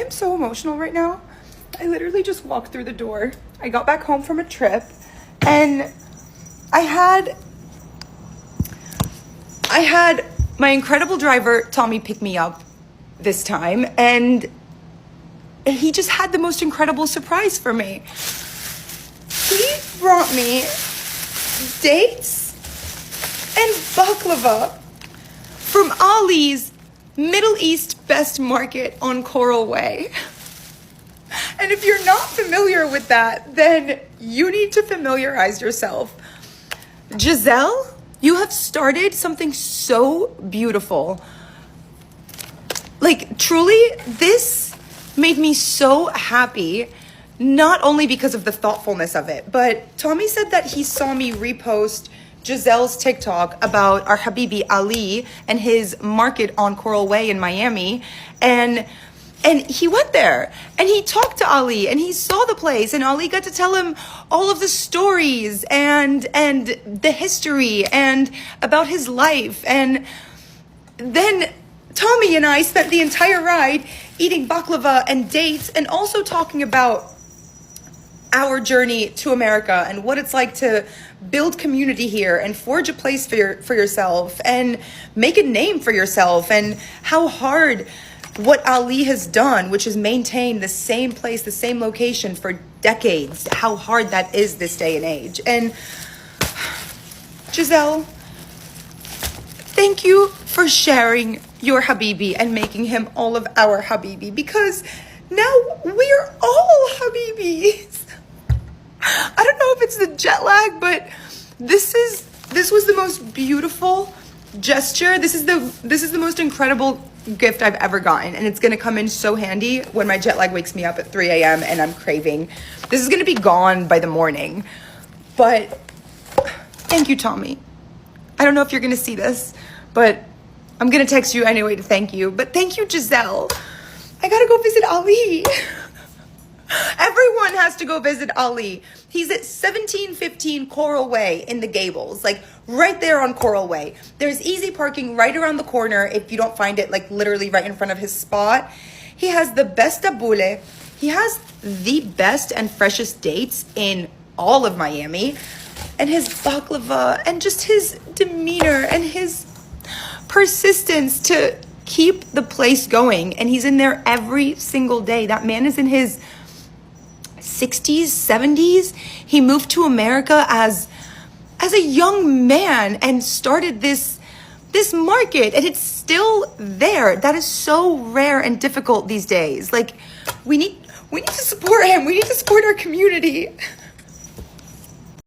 am so emotional right now. I literally just walked through the door. I got back home from a trip and I had my incredible driver, Tommy, pick me up this time, and he just had the most incredible surprise for me. He brought me dates and baklava from Ali's Middle East Best Market on Coral Way. And if you're not familiar with that, then you need to familiarize yourself. Giselle, you have started something so beautiful. Like, truly, this made me so happy, not only because of the thoughtfulness of it, but Tommy said that he saw me repost Giselle's TikTok about our Habibi Ali and his market on Coral Way in Miami, and he went there and he talked to Ali and he saw the place, and Ali got to tell him all of the stories and the history and about his life. And then Tommy and I spent the entire ride eating baklava and dates and also talking about our journey to America and what it's like to build community here and forge a place for yourself and make a name for yourself, and how hard what Ali has done, which is maintain the same place, the same location for decades, how hard that is this day and age. And Giselle, thank you for sharing your Habibi and making him all of our Habibi, because now we're all Habibis. I don't know if it's the jet lag, but this was the most beautiful gesture. This is the most incredible gift I've ever gotten, and it's gonna come in so handy when my jet lag wakes me up at 3 a.m. and I'm craving. This is gonna be gone by the morning. But thank you, Tommy. I don't know if you're gonna see this, but I'm gonna text you anyway to thank you. But thank you, Giselle. I gotta go visit Ali. Everyone has to go visit Ali. He's at 1715 Coral Way in the Gables, like right there on Coral Way. There's easy parking right around the corner if you don't find it, like literally right in front of his spot. He has the best tabbouleh. He has the best and freshest dates in all of Miami. And his baklava and just his demeanor and his persistence to keep the place going. And he's in there every single day. That man is in his 60s, 70s. He moved to America as a young man and started this market, and it's still there. That is so rare and difficult these days. Like, we need to support him. We need to support our community.